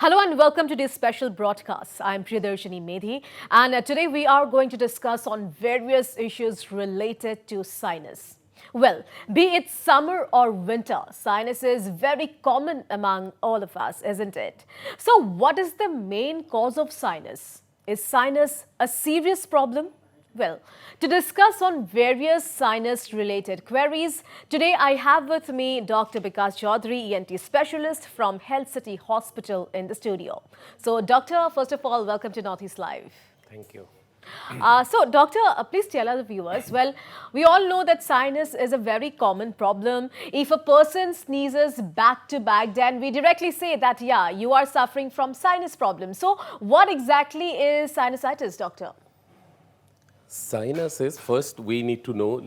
Hello and welcome to this special broadcast. I'm 𝗟𝗓𝗓𝗡 and today we are going to discuss on various issues related to sinus. Well, be it summer or winter, sinus is very common among all of us, isn't it? So what is the main cause of sinus? Is sinus a serious problem? Well, to discuss on various sinus-related queries, today I have with me Dr. Bikash Choudhury, ENT specialist from Healthcity Hospital in the studio. So, Doctor, first of all, welcome to Northeast Live. Thank you. So, Doctor, please tell our viewers, well, we all know that sinus is a very common problem. If a person sneezes back to back, then we directly say that, yeah, you are suffering from sinus problem. So, what exactly is sinusitis, Doctor? Sinuses, first we need to know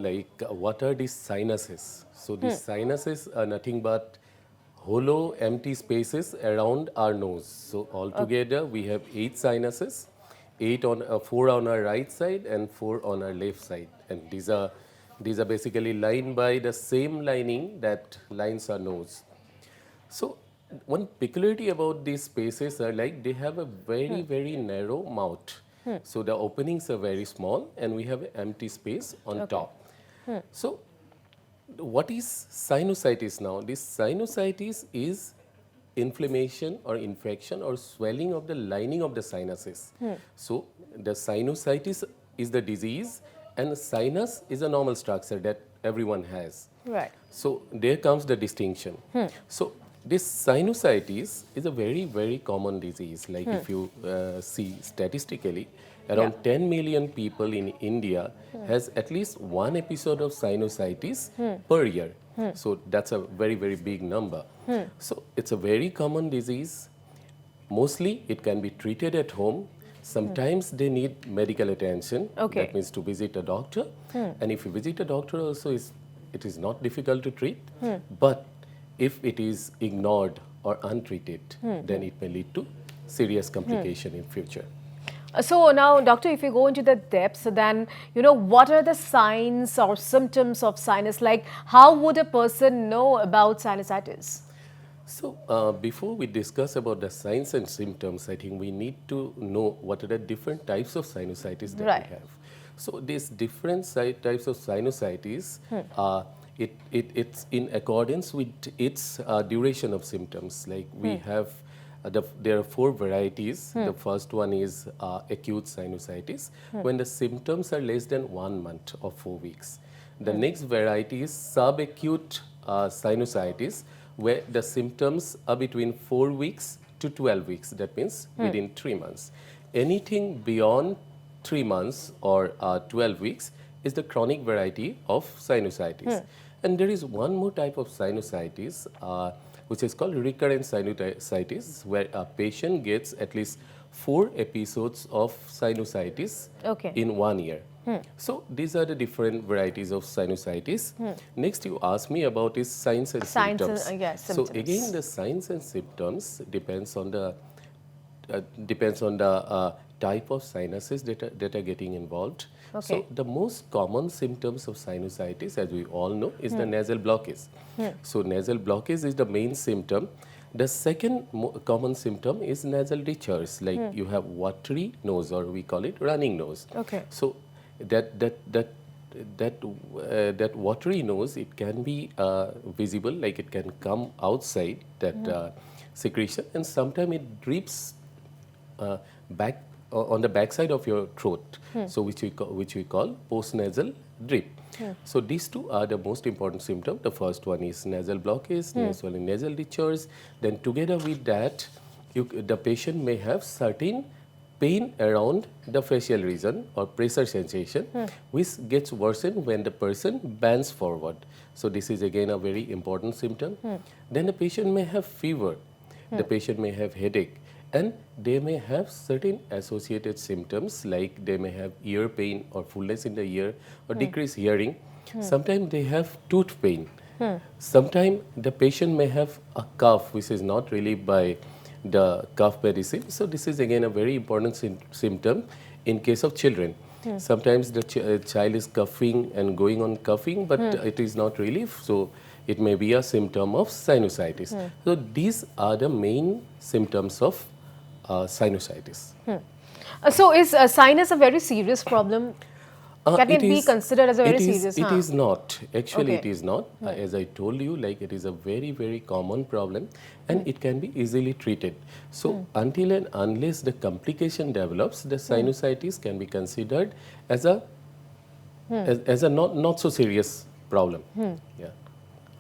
what are these sinuses. So these sinuses are nothing but hollow empty spaces around our nose. So altogether we have 8 sinuses, 4 on our right side and 4 on our left side. And these are basically lined by the same lining that lines our nose. So one peculiarity about these spaces are they have a very narrow mouth. So the openings are very small and we have an empty space on top. So what is sinusitis now? This sinusitis is inflammation or infection or swelling of the lining of the sinuses. So the sinusitis is the disease and sinus is a normal structure that everyone has. Right. So there comes the distinction. So this sinusitis is a very common disease. If you see statistically, around 10 million people in India has at least one episode of sinusitis per year. So that's a very big number. So it's a very common disease. Mostly it can be treated at home. Sometimes they need medical attention. That means to visit a doctor. And if you visit a doctor also, it is not difficult to treat. But if it is ignored or untreated, then it may lead to serious complication in future. So now, Doctor, if you go into the depths, then, what are the signs or symptoms of sinus? Like, how would a person know about sinusitis? So, before we discuss about the signs and symptoms, I think we need to know what are the different types of sinusitis that we have. So, these different types of sinusitis, it's in accordance with its duration of symptoms. Like we have, there are 4 varieties. The first one is acute sinusitis, when the symptoms are less than 1 month or 4 weeks. The next variety is subacute sinusitis, where the symptoms are between 4 weeks to 12 weeks. That means within 3 months. Anything beyond 3 months or 12 weeks is the chronic variety of sinusitis. And there is one more type of sinusitis, which is called recurrent sinusitis, where a patient gets at least 4 episodes of sinusitis in 1 year. So these are the different varieties of sinusitis. Next, you asked me about is signs and symptoms. Symptoms. So again, the signs and symptoms depends on the type of sinuses that are getting involved. So the most common symptoms of sinusitis, as we all know, is the nasal blockage. So nasal blockage is the main symptom. The second common symptom is nasal discharge, like you have watery nose, or we call it running nose. So that watery nose, it can be visible, like it can come outside that secretion, and sometimes it drips back on the backside of your throat, so which we call postnasal drip. So these 2 are the most important symptoms. The first one is nasal blockage, next one is nasal discharge. Then together with that, the patient may have certain pain around the facial region or pressure sensation, which gets worsened when the person bends forward. So this is again a very important symptom. Then the patient may have fever, the patient may have headache, and they may have certain associated symptoms, like they may have ear pain or fullness in the ear or decreased hearing. Sometimes they have tooth pain. Sometimes the patient may have a cough, which is not really by the cough medicine. So this is again a very important symptom in case of children. Sometimes the child is coughing and going on coughing, but it is not relief. So it may be a symptom of sinusitis. So these are the main symptoms of sinusitis. So is sinus a very serious problem? Can it be considered as a very serious? It is not. Actually, Okay. it is not. As I told you, like it is a very, very common problem, and it can be easily treated. So until and unless the complication develops, the sinusitis can be considered as a not so serious problem. Yeah.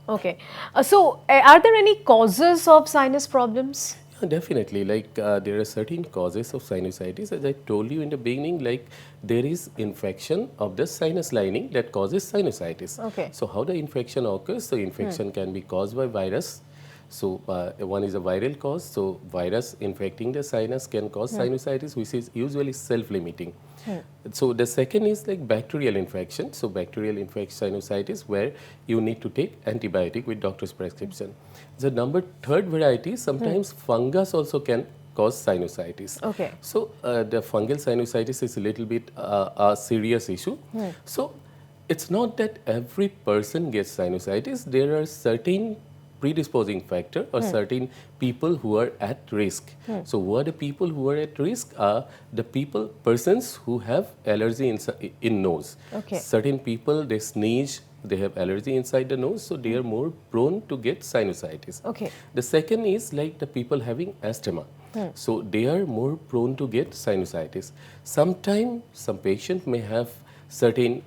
Okay. So are there any causes of sinus problems? Yeah, definitely. Like there are certain causes of sinusitis. As I told you in the beginning, like there is infection of the sinus lining that causes sinusitis. Okay. So how the infection occurs? So infection can be caused by virus. So one is a viral cause. So virus infecting the sinus can cause sinusitis, which is usually self-limiting. So the second is like bacterial infection. So bacterial sinusitis, where you need to take antibiotic with doctor's prescription. The third variety, sometimes fungus also can cause sinusitis. Okay. So the fungal sinusitis is a little bit a serious issue. So it's not that every person gets sinusitis. There are certain predisposing factor or certain people who are at risk. So who are the people who are at risk? Are the persons who have allergy in nose. Okay. Certain people, they sneeze, they have allergy inside the nose, so they are more prone to get sinusitis. Okay. The second is like the people having asthma. So they are more prone to get sinusitis. Sometimes some patient may have certain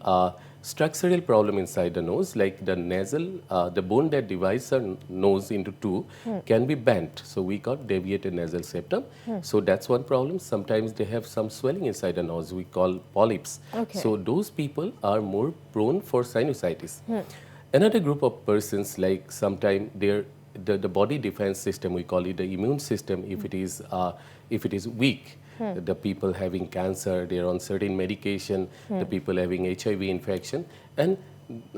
structural problem inside the nose, like the nasal, the bone that divides our nose into two can be bent. So we call deviated nasal septum. So that's one problem. Sometimes they have some swelling inside the nose, we call polyps. Okay. So those people are more prone for sinusitis. Another group of persons, like sometimes the body defense system, we call it the immune system, if it is weak. The people having cancer, they are on certain medication, the people having HIV infection, and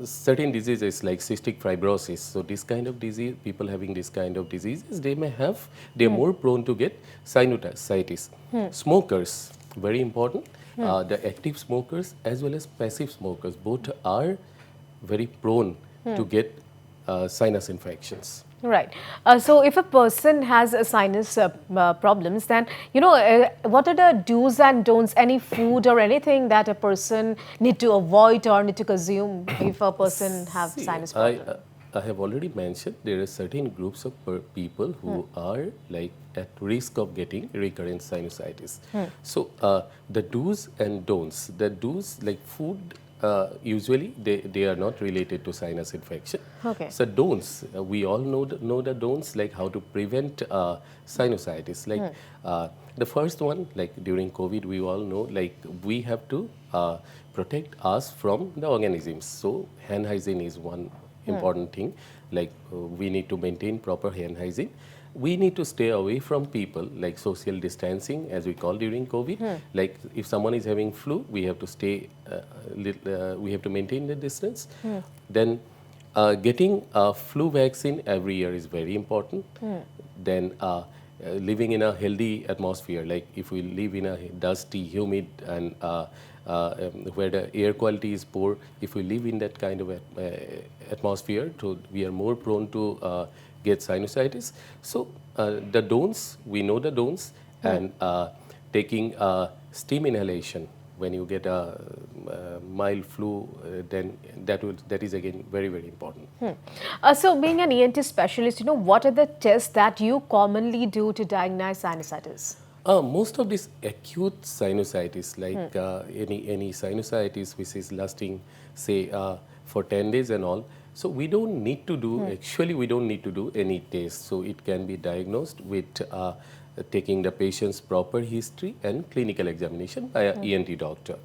certain diseases like cystic fibrosis. So this kind of disease, people having this kind of diseases, they are more prone to get sinusitis. Smokers, very important, the active smokers as well as passive smokers, both are very prone to get sinus infections. Right. So if a person has a sinus problems, then, what are the do's and don'ts, any food or anything that a person need to avoid or need to consume if a person have sinus problem? I have already mentioned there are certain groups of people who are like at risk of getting recurrent sinusitis. So the do's and don'ts, the do's like food, usually they are not related to sinus infection. Okay. So don'ts, we all know the don'ts, like how to prevent sinusitis. Like the first one, like during COVID, we all know, like we have to protect us from the organisms. So hand hygiene is one important thing. Like we need to maintain proper hand hygiene. We need to stay away from people, like social distancing, as we call during COVID. Like if someone is having flu, we have to stay, we have to maintain the distance. Then getting a flu vaccine every year is very important. Then living in a healthy atmosphere, like if we live in a dusty, humid, and where the air quality is poor, if we live in that kind of atmosphere, we are more prone to get sinusitis. So the don'ts, we know the don'ts, and taking steam inhalation when you get a mild flu, then that is again very, very important. So being an ENT specialist, what are the tests that you commonly do to diagnose sinusitis? Most of this acute sinusitis, like any sinusitis which is lasting, say, for 10 days and all, so we don't need to do, actually we don't need to do any test. So it can be diagnosed with taking the patient's proper history and clinical examination by an ENT doctor.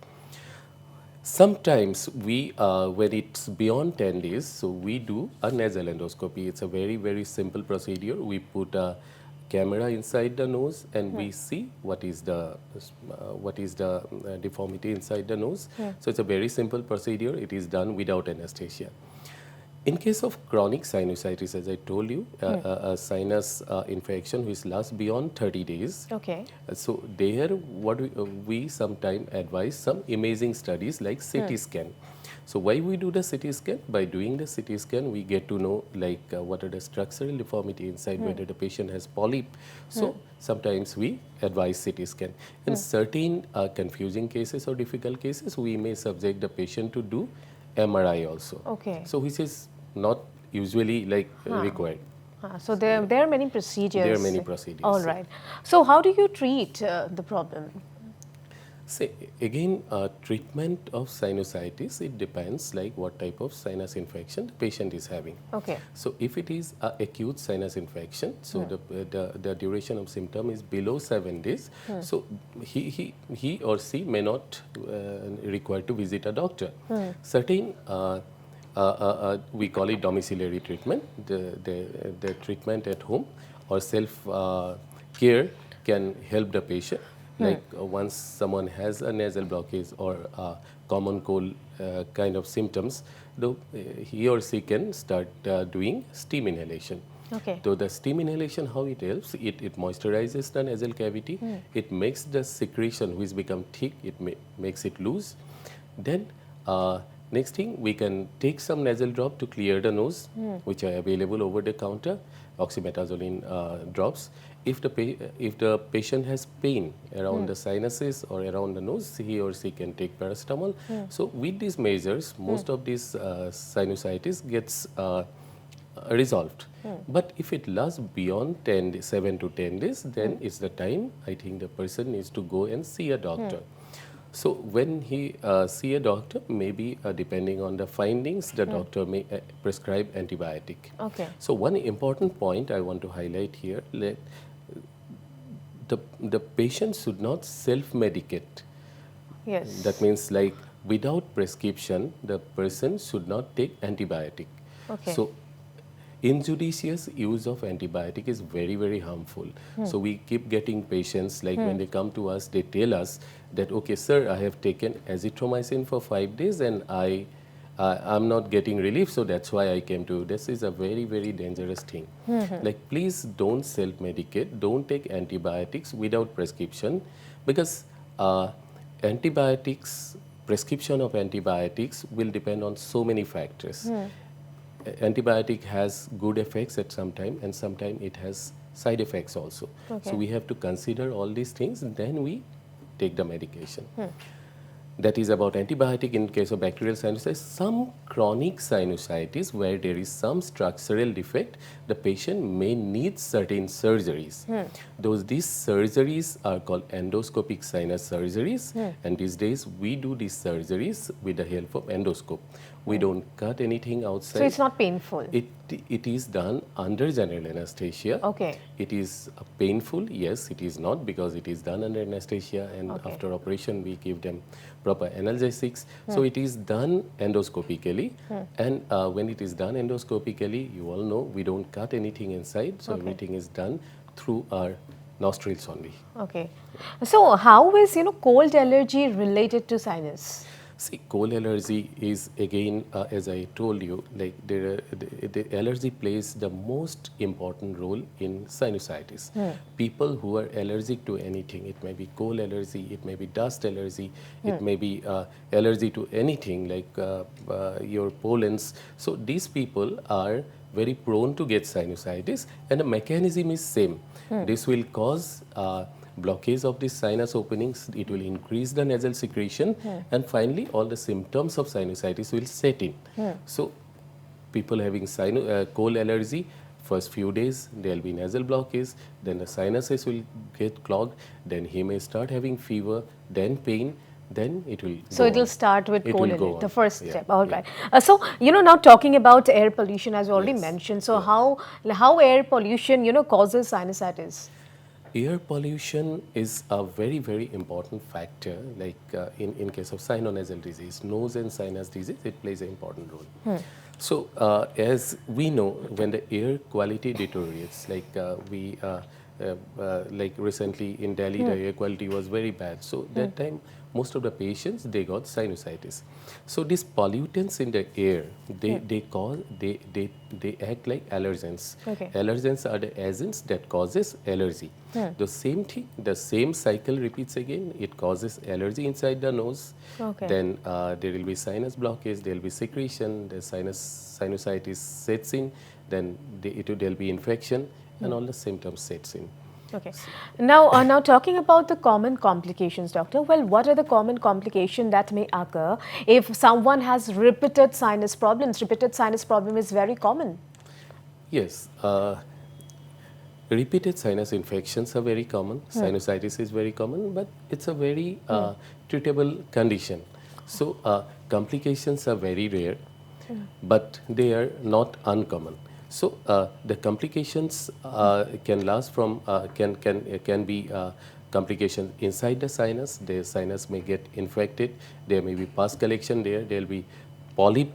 Sometimes we, when it's beyond 10 days, so we do a nasal endoscopy. It's a very, very simple procedure. We put a camera inside the nose and we see what is the deformity inside the nose. So it's a very simple procedure. It is done without anesthesia. In case of chronic sinusitis, as I told you, a sinus infection which lasts beyond 30 days. Okay. So there, what we sometimes advise some imaging studies like CT scan. So why we do the CT scan? By doing the CT scan, we get to know like what are the structural deformity inside, whether the patient has polyp. So sometimes we advise CT scan. In certain confusing cases or difficult cases, we may subject the patient to do MRI also. Okay. So which is not usually like required. So there are many procedures. There are many procedures. All right. So how do you treat the problem? Say again, treatment of sinusitis, it depends like what type of sinus infection the patient is having. Okay. So if it is an acute sinus infection, so the duration of symptom is below 7 days, so he or she may not require to visit a doctor. Certain we call it domiciliary treatment, the treatment at home or self care can help the patient. Like once someone has a nasal blockage or common cold kind of symptoms, though he or she can start doing steam inhalation. Okay. So the steam inhalation, how it helps, it moisturizes the nasal cavity, it makes the secretion which become thick, it makes it loose. Then next thing, we can take some nasal drop to clear the nose, which are available over the counter, oxymetazoline drops. If the patient has pain around the sinuses or around the nose, he or she can take paracetamol. So with these measures, most of this sinusitis gets resolved. But if it lasts beyond 7 to 10 days, then it's the time I think the person needs to go and see a doctor. So when he see a doctor, maybe depending on the findings, the doctor may prescribe antibiotic. Okay. So one important point I want to highlight here, the patient should not self-medicate. Yes. That means like without prescription, the person should not take antibiotic. Okay. So injudicious use of antibiotic is very, very harmful. So we keep getting patients like when they come to us, they tell us that, okay, sir, I have taken azithromycin for 5 days and I'm not getting relief, so that's why I came to you. This is a very, very dangerous thing. Like, please don't self-medicate, don't take antibiotics without prescription, because prescription of antibiotics will depend on so many factors. Antibiotic has good effects at some time, and sometimes it has side effects also. Okay. So we have to consider all these things, and then we take the medication. That is about antibiotic in case of bacterial sinusitis. Some chronic sinusitis where there is some structural defect, the patient may need certain surgeries. These surgeries are called endoscopic sinus surgeries, and these days we do these surgeries with the help of endoscope. We don't cut anything outside. So it's not painful? It is done under general anesthesia. Okay. It is painful, yes, it is not, because it is done under anesthesia, and after operation we give them proper analgesics. So it is done endoscopically, and when it is done endoscopically, you all know we don't cut anything inside, so everything is done through our nostrils only. Okay. So how is, cold allergy related to sinus? See, cold allergy is again, as I told you, like the allergy plays the most important role in sinusitis. People who are allergic to anything, it may be cold allergy, it may be dust allergy, it may be allergy to anything like your pollens. So these people are very prone to get sinusitis, and the mechanism is same. This will cause blockage of the sinus openings, it will increase the nasal secretion, and finally all the symptoms of sinusitis will set in. So people having cold allergy, first few days there will be nasal blockage, then the sinuses will get clogged, then he may start having fever, then pain, then it will So go it will on. start with It cold will go allergy, the on. first Yeah, step. All yeah. right. So, now talking about air pollution, as you already Yes. mentioned, so how air pollution, causes sinusitis? Air pollution is a very, very important factor, like in case of sinonasal disease, nose and sinus disease, it plays an important role. So as we know, when the air quality deteriorates, like like recently in Delhi, the air quality was very bad. So that time most of the patients, they got sinusitis. So these pollutants in the air, they act like allergens. Okay. Allergens are the agents that causes allergy. The same thing, the same cycle repeats again. It causes allergy inside the nose. Okay. Then there will be sinus blockage, there will be secretion, the sinusitis sets in, then there will be infection, and all the symptoms sets in. Okay. Now talking about the common complications, doctor. Well, what are the common complications that may occur if someone has repeated sinus problems? Repeated sinus problem is very common. Yes. Repeated sinus infections are very common. Sinusitis is very common, but it's a very treatable condition. So complications are very rare, but they are not uncommon. So the complications can last from can be complications inside the sinus. The sinus may get infected. There may be pus collection there. There will be polyp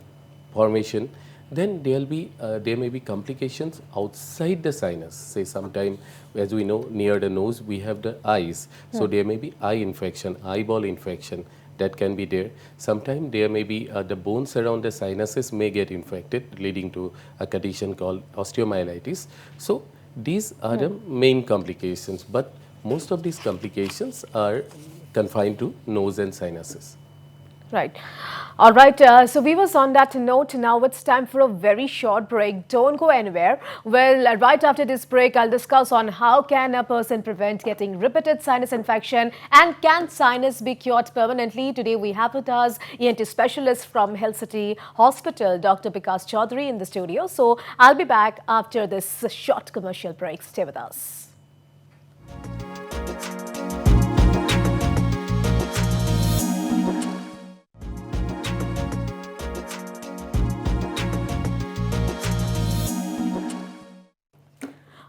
formation. Then there may be complications outside the sinus. Say sometime, as we know, near the nose we have the eyes. So there may be eye infection, eyeball infection. That can be there. Sometimes there may be the bones around the sinuses may get infected, leading to a condition called osteomyelitis. So these are the main complications, but most of these complications are confined to nose and sinuses. Right. All right. So viewers, on that note, now it's time for a very short break. Don't go anywhere. Well, right after this break, I'll discuss on how can a person prevent getting repeated sinus infection and can sinus be cured permanently. Today we have with us ENT specialist from Healthcity Hospital, Dr. Bikash Choudhury in the studio. So I'll be back after this short commercial break. Stay with us.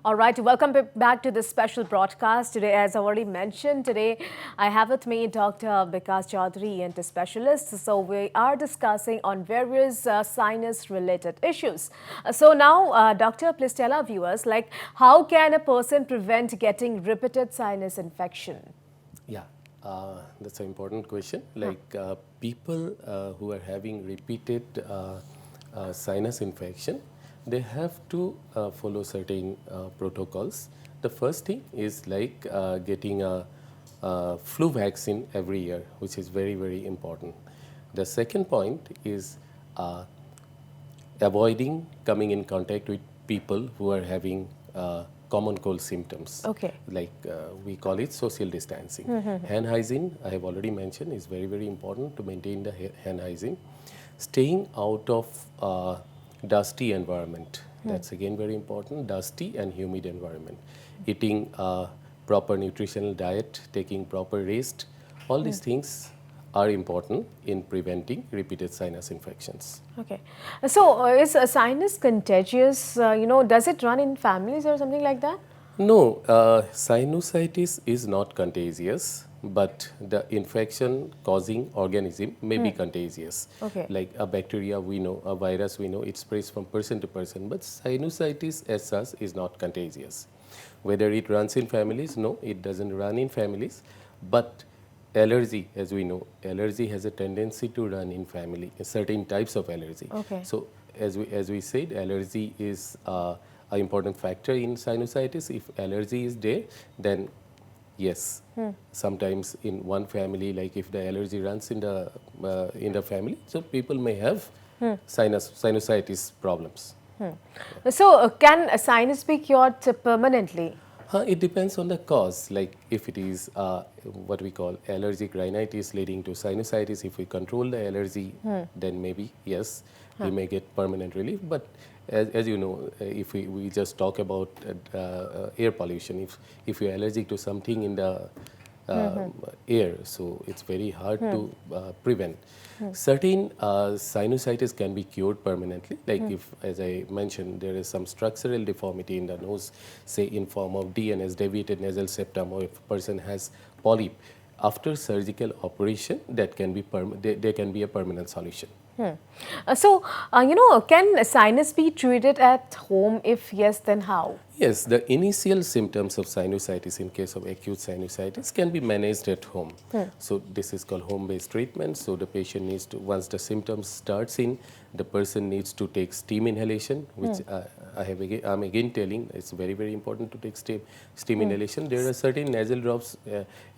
All right, welcome back to this special broadcast. Today, as I already mentioned, today I have with me Dr. Bikash Choudhury, ENT specialist. So we are discussing on various sinus-related issues. So now, doctor, please tell our viewers, like, how can a person prevent getting repeated sinus infection? Yeah, that's an important question. Like people who are having repeated sinus infection, they have to follow certain protocols. The first thing is like getting a flu vaccine every year, which is very, very important. The second point is avoiding coming in contact with people who are having common cold symptoms. Okay. Like we call it social distancing. Hand hygiene, I have already mentioned, is very, very important to maintain the hand hygiene. Staying out of dusty environment, that's again very important, dusty and humid environment. Eating proper nutritional diet, taking proper rest, all these things are important in preventing repeated sinus infections. Okay. So is sinus contagious? Does it run in families or something like that? No, sinusitis is not contagious, but the infection causing organism may be contagious. Okay. Like a bacteria we know, a virus we know, it spreads from person to person, but sinusitis as such is not contagious. Whether it runs in families, no, it doesn't run in families, but allergy, as we know, allergy has a tendency to run in family, certain types of allergy. Okay. So as we said, allergy is an important factor in sinusitis. If allergy is there, then yes, sometimes in one family, like if the allergy runs in the family, so people may have sinusitis problems. So can a sinus be cured permanently? It depends on the cause. Like if it is what we call allergic rhinitis leading to sinusitis, if we control the allergy, then maybe yes, we may get permanent relief. But as you know, if we just talk about air pollution, if you're allergic to something in the air, so it's very hard to prevent. Certain sinusitis can be cured permanently, like if, as I mentioned, there is some structural deformity in the nose, say in form of DNS, deviated nasal septum, or if a person has polyp, after surgical operation, that can be there can be a permanent solution. Can sinus be treated at home? If yes, then how? Yes, the initial symptoms of sinusitis in case of acute sinusitis can be managed at home. So this is called home-based treatment. So the patient needs to, once the symptoms starts in, the person needs to take steam inhalation, which I'm again telling it's very, very important to take steam inhalation. There are certain nasal drops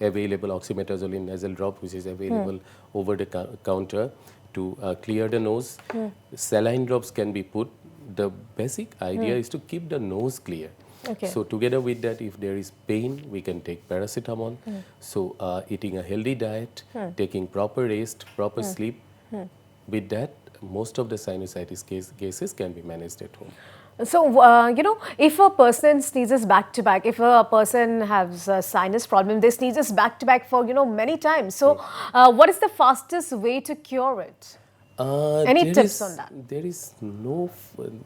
available, oxymetazoline nasal drop, which is available over the counter to clear the nose. Saline drops can be put. The basic idea is to keep the nose clear. Okay. So together with that, if there is pain, we can take paracetamol. So eating a healthy diet, taking proper rest, proper sleep. With that, most of the sinusitis cases can be managed at home. So, if a person sneezes back to back, if a person has a sinus problem, they sneezes back to back for, many times. So, what is the fastest way to cure it? Any tips on that? There is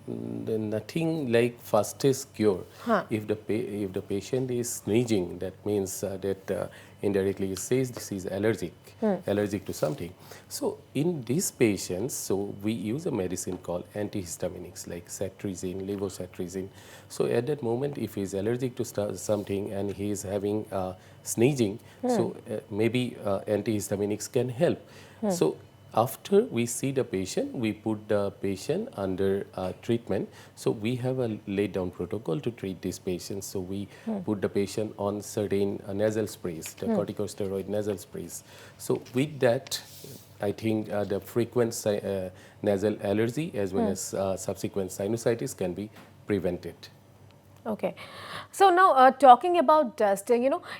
nothing like fastest cure. If the patient is sneezing, that means that indirectly it says this is allergic to something. So in these patients, so we use a medicine called antihistaminics like cetirizine, levocetirizine. So at that moment, if he is allergic to something and he is having sneezing, so maybe antihistaminics can help. So after we see the patient, we put the patient under treatment. So we have a laid down protocol to treat these patients. So we put the patient on certain nasal sprays, the corticosteroid nasal sprays. So with that, I think the frequent nasal allergy as well as subsequent sinusitis can be prevented. Okay. So now talking about dust,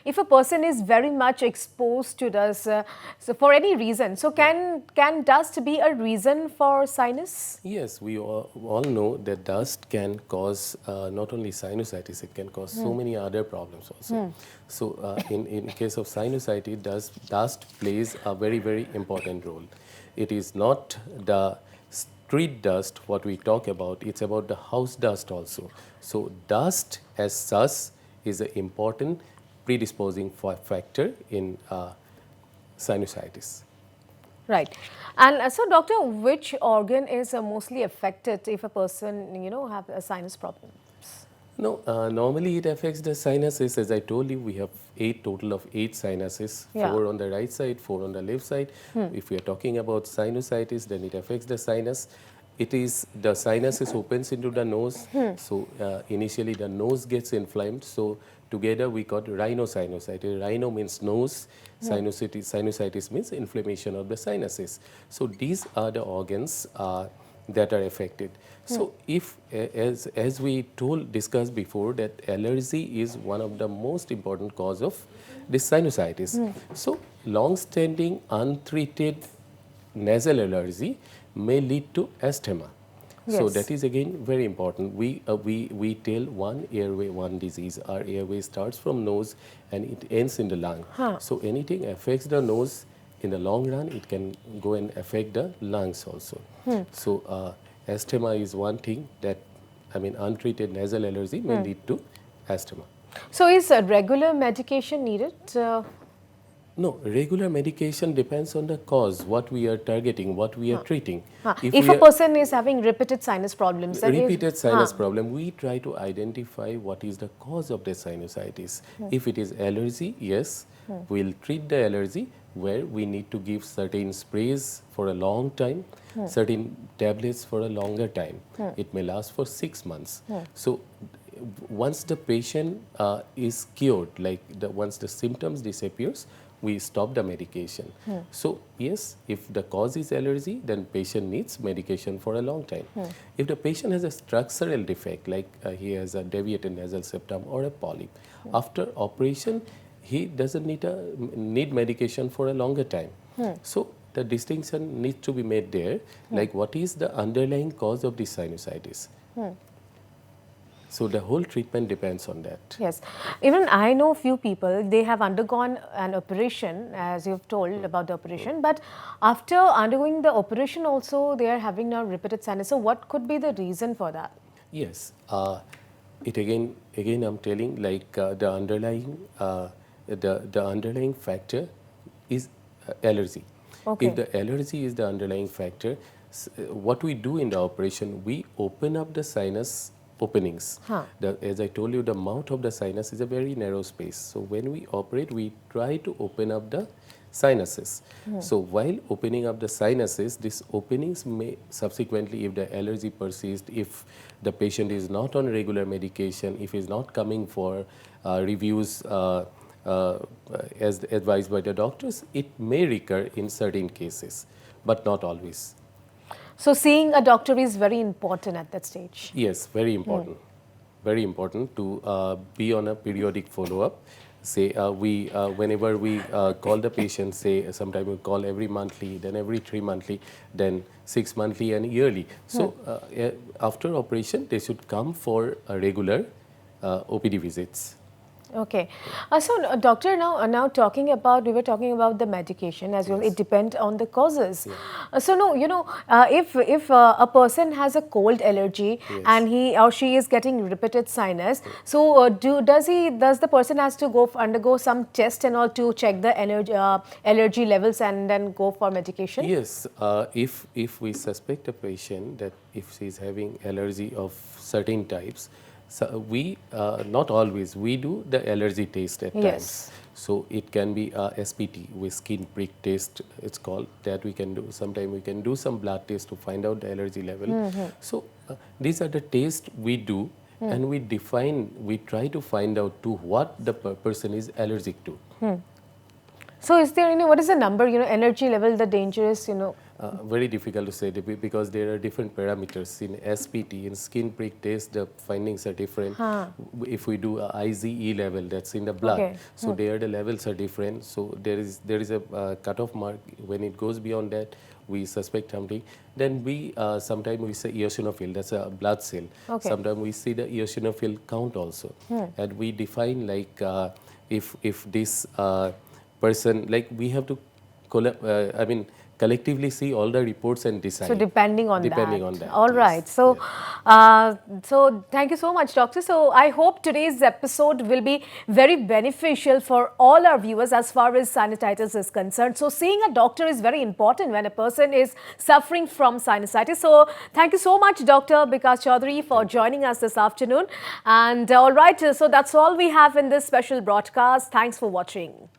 if a person is very much exposed to dust, so for any reason, so can dust be a reason for sinus? Yes, we all know that dust can cause not only sinusitis, it can cause so many other problems also. So in case of sinusitis, dust plays a very, very important role. It is not the street dust what we talk about, it's about the house dust also. So dust as such is an important predisposing factor in sinusitis. Right. And so doctor, which organ is mostly affected if a person, have a sinus problem? No, normally it affects the sinuses. As I told you, we have total of 8 sinuses, 4 on the right side, 4 on the left side. If we are talking about sinusitis, then it affects the sinus. It is the sinuses opens into the nose. So initially the nose gets inflamed. So together we got rhinosinusitis. Rhino means nose. Sinusitis means inflammation of the sinuses. So these are the organs that are affected. So if, as we discussed before, that allergy is one of the most important cause of this sinusitis. So long-standing untreated nasal allergy may lead to asthma. So that is again very important. We tell one airway, one disease. Our airway starts from nose and it ends in the lung. So anything affects the nose, in the long run, it can go and affect the lungs also. So asthma is one thing that, untreated nasal allergy may lead to asthma. So is regular medication needed? No, regular medication depends on the cause, what we are targeting, what we are treating. If a person is having repeated sinus problems, repeated sinus problem, we try to identify what is the cause of the sinusitis. If it is allergy, yes, we'll treat the allergy, where we need to give certain sprays for a long time, certain tablets for a longer time. It may last for 6 months. So once the patient is cured, once the symptoms disappears, we stop the medication. So yes, if the cause is allergy, then patient needs medication for a long time. If the patient has a structural defect, like he has a deviated nasal septum or a polyp, after operation, he doesn't need medication for a longer time. So the distinction needs to be made there, like what is the underlying cause of this sinusitis. So the whole treatment depends on that. Yes. Even I know a few people, they have undergone an operation, as you've told about the operation, but after undergoing the operation also, they are having now repeated sinus. So what could be the reason for that? Yes. It again I'm telling, like the underlying factor is allergy. Okay. If the allergy is the underlying factor, what we do in the operation, we open up the sinus openings. As I told you, the mouth of the sinus is a very narrow space. So when we operate, we try to open up the sinuses. So while opening up the sinuses, these openings may subsequently, if the allergy persists, if the patient is not on regular medication, if is not coming for reviews as advised by the doctors, it may recur in certain cases, but not always. So seeing a doctor is very important at that stage. Yes, very important. Very important to be on a periodic follow-up. Say whenever we call the patient, say sometimes we call every monthly, then every 3 monthly, then 6 monthly and yearly. So after operation, they should come for regular OPD visits. Okay. So, doctor, now talking about, we were talking about the medication as well. It depends on the causes. So, no, you know, if a person has a cold allergy and he or she is getting repeated sinus, so does the person has to undergo some test and all to check the allergy levels and then go for medication? Yes. If we suspect a patient that if she is having allergy of certain types, so we, not always, we do the allergy test at times. So it can be SPT, with skin prick test, it's called, that we can do. Sometimes we can do some blood test to find out the allergy level. So these are the tests we do, and we try to find out to what the person is allergic to. So is there what is the number, energy level, the dangerous, Very difficult to say because there are different parameters. In SPT, in skin prick test, the findings are different. If we do a IgE level, that's in the blood, so there the levels are different. So there is a cutoff mark. When it goes beyond that, we suspect something. Then we sometimes we say eosinophil, that's a blood cell. Sometimes we see the eosinophil count also, and we define like if this person, like we have to collectively see all the reports and decide. So depending on that. All right. So, so thank you so much, doctor. So I hope today's episode will be very beneficial for all our viewers as far as sinusitis is concerned. So seeing a doctor is very important when a person is suffering from sinusitis. So thank you so much, Dr. Bikash Choudhury, for joining us this afternoon. And all right, so that's all we have in this special broadcast. Thanks for watching.